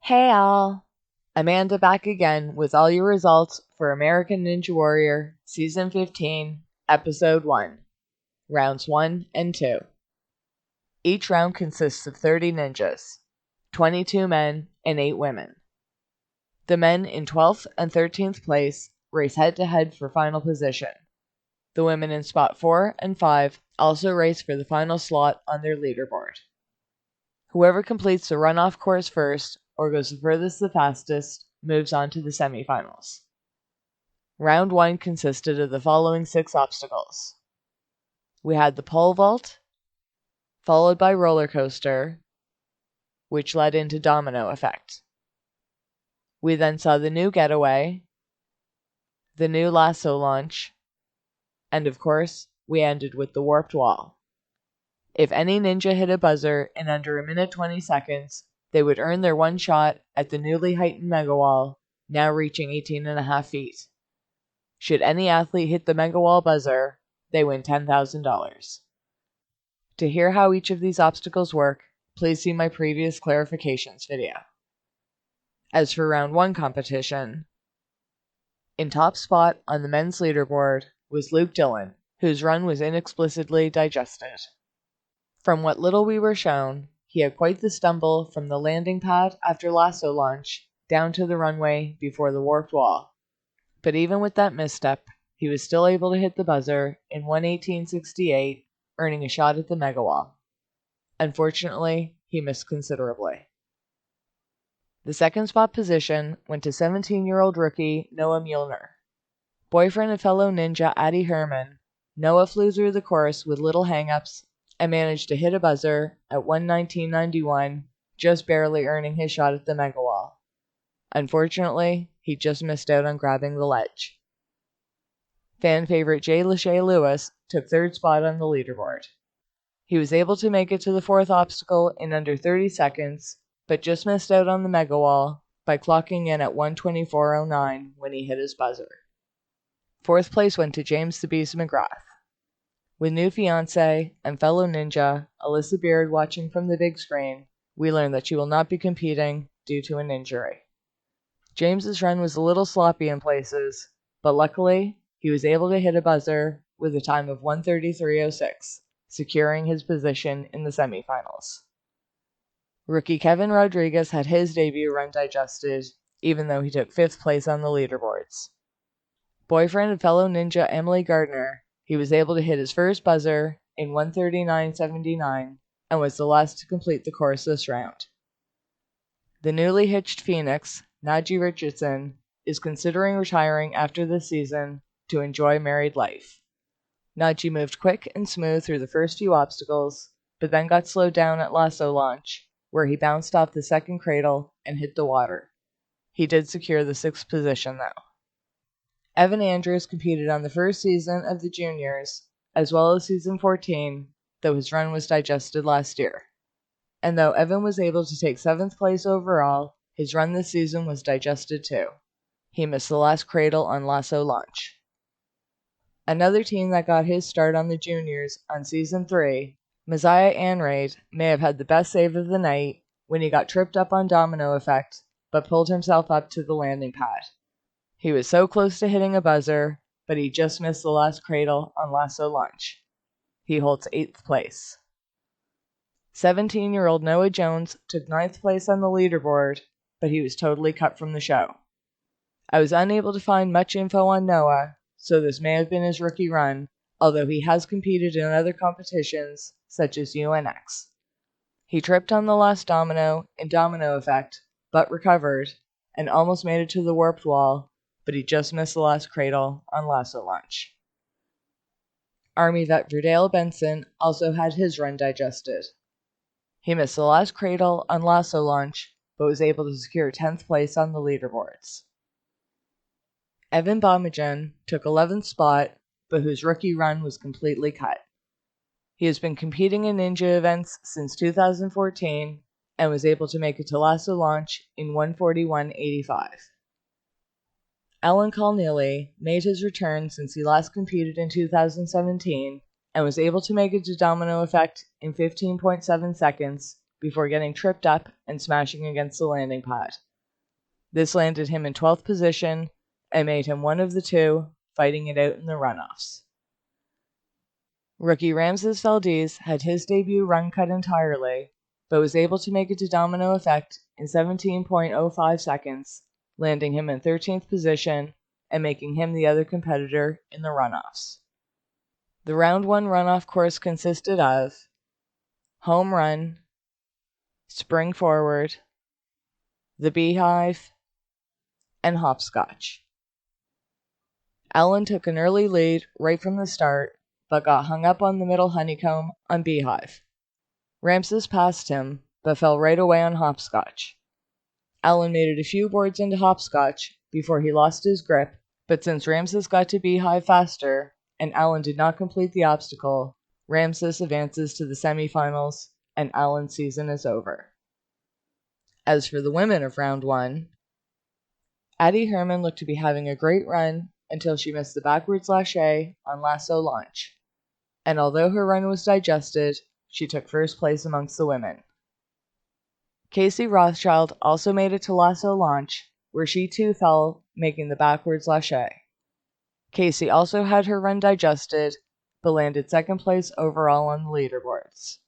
Hey all! Amanda back again with all your results for American Ninja Warrior Season 15, Episode 1, Rounds 1 and 2. Each round consists of 30 ninjas, 22 men and 8 women. The men in 12th and 13th place race head-to-head for final position. The women in spot 4 and 5 also race for the final slot on their leaderboard. Whoever completes the runoff course first, or goes the furthest the fastest, moves on to the semifinals. Round 1 consisted of the following 6 obstacles. We had the pole vault, followed by roller coaster, which led into domino effect. We then saw the new getaway, the new lasso launch, and of course, we ended with the warped wall. If any ninja hit a buzzer in under 1 minute 20 seconds, they would earn their one shot at the newly heightened mega wall, now reaching 18.5 feet. Should any athlete hit the mega wall buzzer, they win $10,000. To hear how each of these obstacles work, please see my previous clarifications video. As for round 1 competition, in top spot on the men's leaderboard was Luke Dillon, whose run was inexplicably digested. From what little we were shown, he had quite the stumble from the landing pad after lasso launch down to the runway before the warped wall. But even with that misstep, he was still able to hit the buzzer in 1:18.68, earning a shot at the mega wall. Unfortunately, he missed considerably. The second spot position went to 17-year-old rookie Noah Muehlner. Boyfriend and fellow ninja Addie Herman, Noah flew through the course with little hang-ups and managed to hit a buzzer at 1:19.91, just barely earning his shot at the mega wall. Unfortunately, he just missed out on grabbing the ledge. Fan favorite Jay Lachey Lewis took third spot on the leaderboard. He was able to make it to the fourth obstacle in under 30 seconds, but just missed out on the mega wall by clocking in at 1:24.09 when he hit his buzzer. Fourth place went to James the Beast McGrath. With new fiancé and fellow ninja Alyssa Beard watching from the big screen, we learned that she will not be competing due to an injury. James's run was a little sloppy in places, but luckily, he was able to hit a buzzer with a time of 1:33.06, securing his position in the semifinals. Rookie Kevin Rodriguez had his debut run digested, even though he took 5th place on the leaderboards. Boyfriend and fellow ninja Emily Gardner, he was able to hit his first buzzer in 1:39.79 and was the last to complete the course this round. The newly hitched Phoenix, Najee Richardson, is considering retiring after this season to enjoy married life. Najee moved quick and smooth through the first few obstacles, but then got slowed down at lasso launch, where he bounced off the second cradle and hit the water. He did secure the 6th position though. Evan Andrews competed on the first season of the juniors, as well as season 14, though his run was digested last year. And though Evan was able to take 7th place overall, his run this season was digested too. He missed the last cradle on lasso launch. Another team that got his start on the juniors on season 3, Messiah Anraid, may have had the best save of the night when he got tripped up on domino effect, but pulled himself up to the landing pad. He was so close to hitting a buzzer, but he just missed the last cradle on lasso launch. He holds 8th place. 17-year-old Noah Jones took 9th place on the leaderboard, but he was totally cut from the show. I was unable to find much info on Noah, so this may have been his rookie run, although he has competed in other competitions, such as UNX. He tripped on the last domino in domino effect, but recovered, and almost made it to the warped wall, but he just missed the last cradle on lasso launch. Army vet Verdale Benson also had his run digested. He missed the last cradle on lasso launch, but was able to secure 10th place on the leaderboards. Evan Baumajan took 11th spot, but whose rookie run was completely cut. He has been competing in ninja events since 2014 and was able to make it to lasso launch in 1:41.85. Alan Colneely made his return since he last competed in 2017 and was able to make it to domino effect in 15.7 seconds, before getting tripped up and smashing against the landing pad. This landed him in 12th position and made him one of the two fighting it out in the runoffs. Rookie Ramses Valdez had his debut run cut entirely, but was able to make it to Domino Effect in 17.05 seconds, landing him in 13th position and making him the other competitor in the runoffs. The round 1 runoff course consisted of Home Run, Spring Forward, The Beehive, and Hopscotch. Ellen took an early lead right from the start, but got hung up on the middle honeycomb on Beehive. Ramses passed him, but fell right away on Hopscotch. Ellen made it a few boards into Hopscotch before he lost his grip, but since Ramses got to Beehive faster, and Ellen did not complete the obstacle, Ramses advances to the semifinals, and Ellen's season is over. As for the women of round 1, Addie Herman looked to be having a great run until she missed the backwards lâché on Lasso Launch, and although her run was digested, she took first place amongst the women. Casey Rothschild also made it to Lasso Launch, where she too fell, making the backwards lâché. Casey also had her run digested, but landed second place overall on the leaderboards.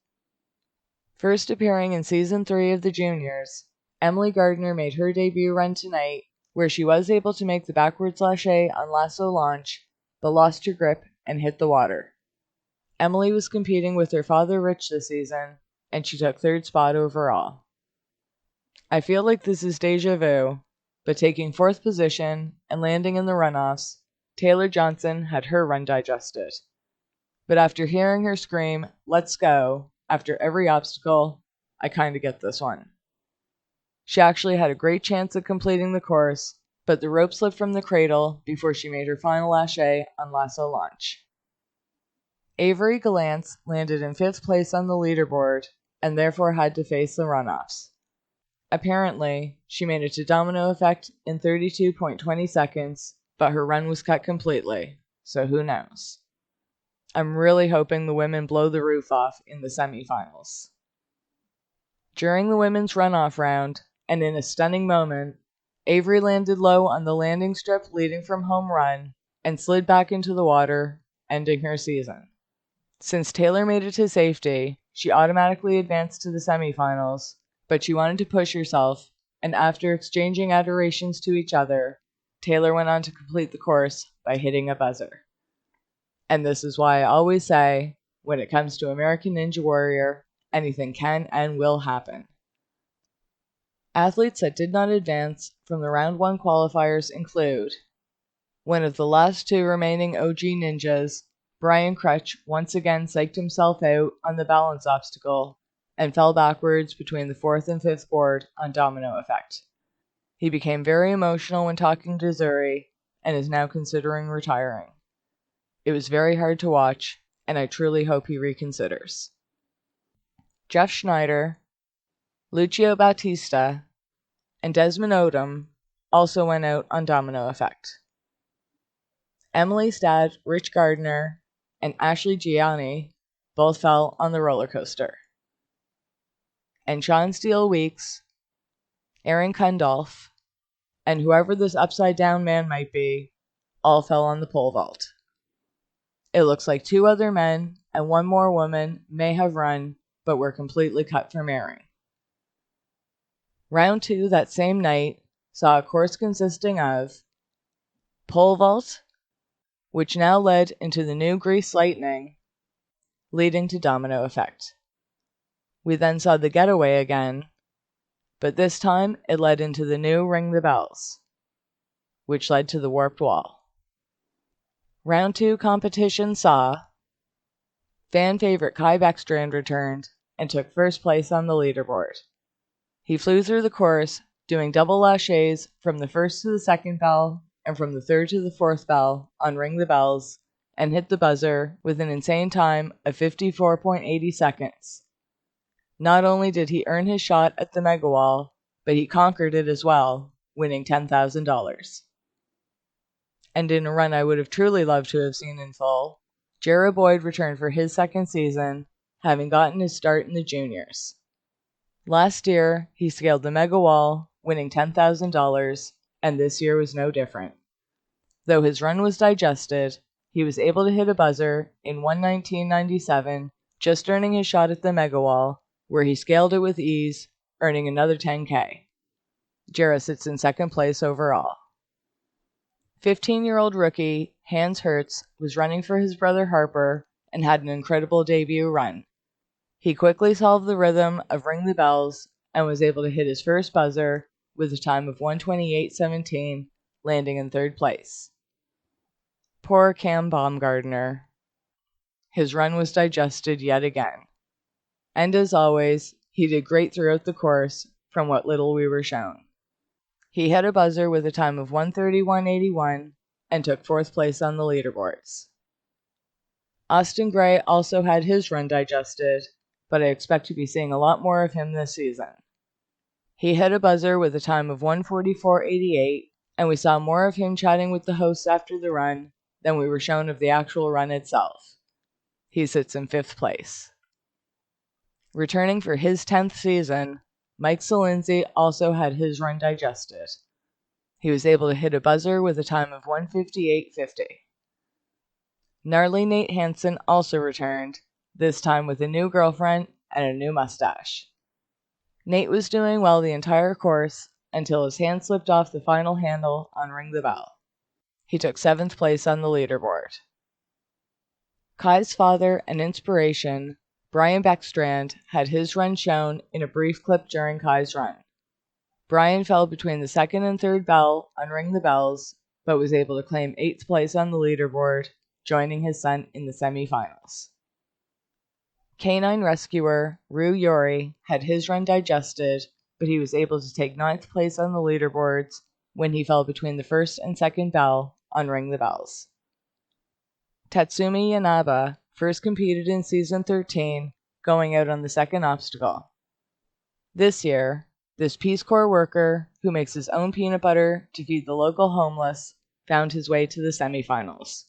First appearing in Season 3 of the Juniors, Emily Gardner made her debut run tonight, where she was able to make the backwards lâché on Lasso Launch, but lost her grip and hit the water. Emily was competing with her father Rich this season, and she took 3rd spot overall. I feel like this is deja vu, but taking 4th position and landing in the runoffs, Taylor Johnson had her run digested. But after hearing her scream, "Let's go," after every obstacle, I kinda get this one. She actually had a great chance at completing the course, but the rope slipped from the cradle before she made her final lâché on Lasso Launch. Avery Gallant landed in 5th place on the leaderboard, and therefore had to face the runoffs. Apparently, she made it to Domino Effect in 32.20 seconds, but her run was cut completely, so who knows. I'm really hoping the women blow the roof off in the semifinals. During the women's runoff round, and in a stunning moment, Avery landed low on the landing strip leading from home run and slid back into the water, ending her season. Since Taylor made it to safety, she automatically advanced to the semifinals, but she wanted to push herself, and after exchanging adorations to each other, Taylor went on to complete the course by hitting a buzzer. And this is why I always say, when it comes to American Ninja Warrior, anything can and will happen. Athletes that did not advance from the round 1 qualifiers include one of the last 2 remaining OG ninjas, Brian Crutch once again psyched himself out on the balance obstacle and fell backwards between the 4th and 5th board on Domino Effect. He became very emotional when talking to Zuri and is now considering retiring. It was very hard to watch, and I truly hope he reconsiders. Jeff Schneider, Lucio Bautista, and Desmond Odom also went out on Domino Effect. Emily's dad, Rich Gardner, and Ashley Gianni both fell on the roller coaster. And Sean Steele Weeks, Aaron Kundolf, and whoever this upside down man might be, all fell on the pole vault. It looks like 2 other men and 1 more woman may have run, but were completely cut from airing. Round 2 that same night saw a course consisting of pole vault, which now led into the new Grease Lightning, leading to Domino Effect. We then saw the getaway again, but this time it led into the new Ring the Bells, which led to the Warped Wall. Round 2 competition saw fan favorite Kai Beckstrand returned and took first place on the leaderboard. He flew through the course, doing double lâchés from the 1st to the 2nd bell and from the 3rd to the 4th bell on Ring the Bells, and hit the buzzer with an insane time of 54.80 seconds. Not only did he earn his shot at the Mega Wall, but he conquered it as well, winning $10,000. And in a run I would have truly loved to have seen in full, Jarrah Boyd returned for his 2nd season, having gotten his start in the juniors. Last year, he scaled the mega wall, winning $10,000, and this year was no different. Though his run was digested, he was able to hit a buzzer in 1:19.97, just earning his shot at the mega wall, where he scaled it with ease, earning another $10K. Jarrah sits in second place overall. 15-year-old rookie Hans Hertz was running for his brother Harper and had an incredible debut run. He quickly solved the rhythm of Ring the Bells and was able to hit his first buzzer with a time of 1:28.17, landing in third place. Poor Cam Baumgartner. His run was digested yet again. And as always, he did great throughout the course, from what little we were shown. He hit a buzzer with a time of 1:31.81 and took fourth place on the leaderboards. Austin Gray also had his run digested, but I expect to be seeing a lot more of him this season. He hit a buzzer with a time of 1:44.88, and we saw more of him chatting with the hosts after the run than we were shown of the actual run itself. He sits in fifth place. Returning for his 10th season, Mike Salinzi also had his run digested. He was able to hit a buzzer with a time of 1:58.50. Gnarly Nate Hansen also returned, this time with a new girlfriend and a new mustache. Nate was doing well the entire course until his hand slipped off the final handle on Ring the Bell. He took 7th place on the leaderboard. Kai's father and inspiration, Brian Beckstrand, had his run shown in a brief clip during Kai's run. Brian fell between the second and third bell on Ring the Bells, but was able to claim 8th place on the leaderboard, joining his son in the semifinals. Canine rescuer Rue Yori had his run digested, but he was able to take 9th place on the leaderboards when he fell between the first and second bell on Ring the Bells. Tatsumi Yanaba first competed in Season 13, going out on the second obstacle. This year, this Peace Corps worker, who makes his own peanut butter to feed the local homeless, found his way to the semifinals.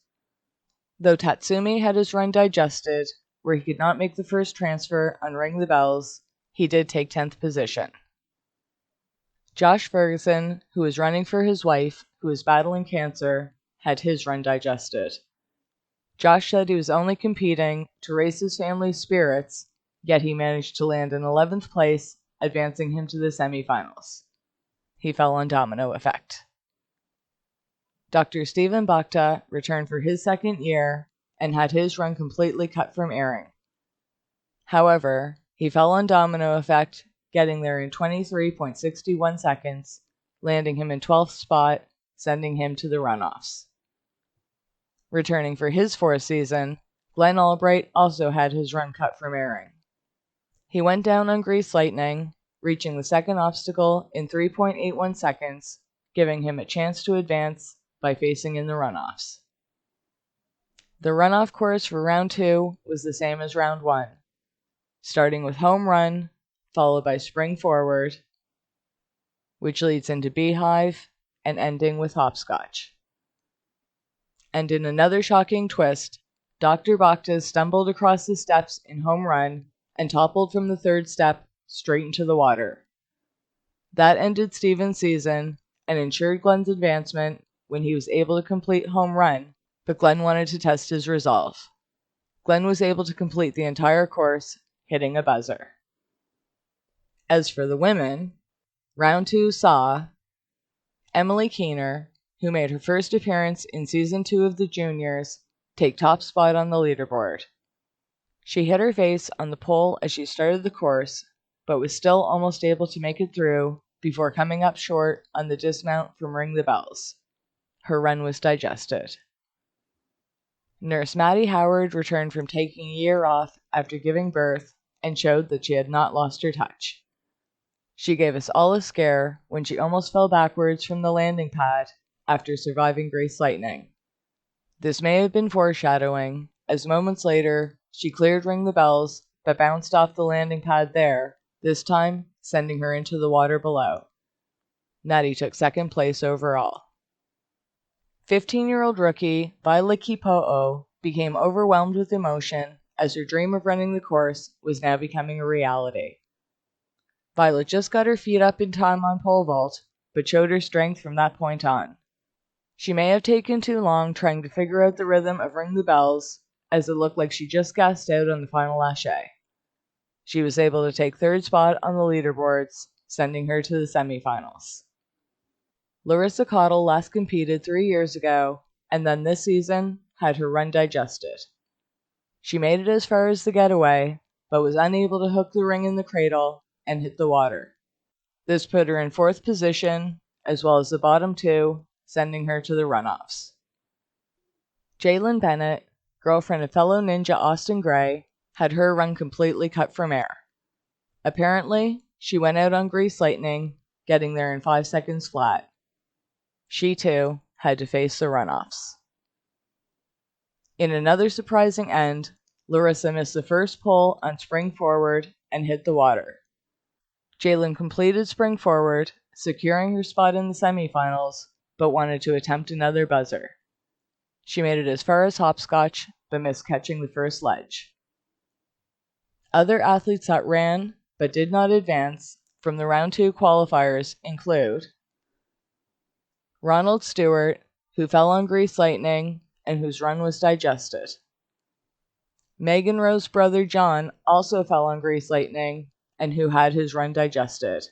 Though Tatsumi had his run digested, where he could not make the first transfer on Ring the Bells, he did take 10th position. Josh Ferguson, who was running for his wife, who was battling cancer, had his run digested. Josh said he was only competing to raise his family's spirits, yet he managed to land in 11th place, advancing him to the semifinals. He fell on domino effect. Dr. Stephen Bhakta returned for his second year and had his run completely cut from airing. However, he fell on domino effect, getting there in 23.61 seconds, landing him in 12th spot, sending him to the runoffs. Returning for his 4th season, Glenn Albright also had his run cut from airing. He went down on Grease Lightning, reaching the second obstacle in 3.81 seconds, giving him a chance to advance by facing in the runoffs. The runoff course for round 2 was the same as round 1, starting with Home Run, followed by Spring Forward, which leads into Beehive, and ending with Hopscotch. And in another shocking twist, Dr. Bhakta stumbled across the steps in Home Run and toppled from the 3rd step straight into the water. That ended Steven's season and ensured Glenn's advancement when he was able to complete Home Run, but Glenn wanted to test his resolve. Glenn was able to complete the entire course, hitting a buzzer. As for the women, round 2 saw Emily Keener, who made her first appearance in Season 2 of the Juniors, take top spot on the leaderboard. She hit her face on the pole as she started the course, but was still almost able to make it through before coming up short on the dismount from Ring the Bells. Her run was digested. Nurse Maddie Howard returned from taking a year off after giving birth and showed that she had not lost her touch. She gave us all a scare when she almost fell backwards from the landing pad after surviving Grease Lightning. This may have been foreshadowing, as moments later, she cleared Ring the Bells but bounced off the landing pad there, this time sending her into the water below. Maddie took 2nd place overall. 15-year-old rookie Viola Kipo'o became overwhelmed with emotion as her dream of running the course was now becoming a reality. Violet just got her feet up in time on pole vault, but showed her strength from that point on. She may have taken too long trying to figure out the rhythm of Ring the Bells, as it looked like she just gassed out on the final lâché. She was able to take third spot on the leaderboards, sending her to the semifinals. Larissa Cottle last competed 3 years ago, and then this season had her run digested. She made it as far as the getaway, but was unable to hook the ring in the cradle and hit the water. This put her in 4th position, as well as the bottom 2, sending her to the runoffs. Jalen Bennett, girlfriend of fellow ninja Austin Gray, had her run completely cut from air. Apparently, she went out on Grease Lightning, getting there in 5 seconds flat. She too had to face the runoffs. In another surprising end, Larissa missed the first pull on spring forward and hit the water. Jalen completed spring forward, securing her spot in the semifinals, but wanted to attempt another buzzer. She made it as far as hopscotch, but missed catching the first ledge. Other athletes that ran, but did not advance, from the round 2 qualifiers include Ronald Stewart, who fell on Grease Lightning and whose run was digested. Megan Rowe's brother John also fell on Grease Lightning and who had his run digested.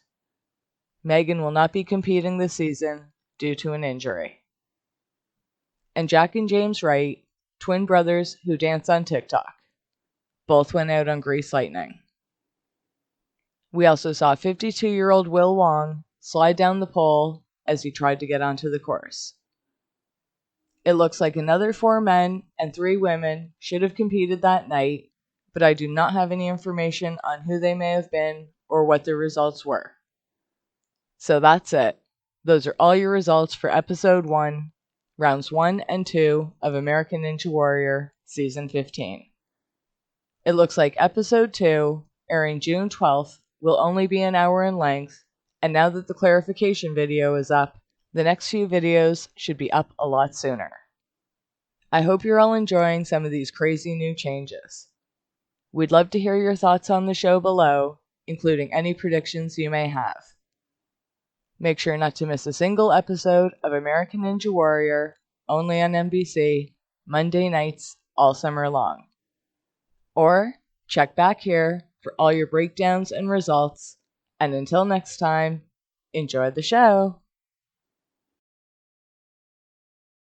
Megan will not be competing this season due to an injury. And Jack and James Wright, twin brothers who dance on TikTok. Both went out on Grease Lightning. We also saw 52-year-old Will Wong slide down the pole as he tried to get onto the course. It looks like another 4 men and 3 women should have competed that night, but I do not have any information on who they may have been or what their results were. So that's it. Those are all your results for Episode 1, Rounds 1 and 2 of American Ninja Warrior Season 15. It looks like Episode 2, airing June 12th, will only be an hour in length, and now that the clarification video is up, the next few videos should be up a lot sooner. I hope you're all enjoying some of these crazy new changes. We'd love to hear your thoughts on the show below, including any predictions you may have. Make sure not to miss a single episode of American Ninja Warrior, only on NBC, Monday nights all summer long. Or check back here for all your breakdowns and results, and until next time, enjoy the show!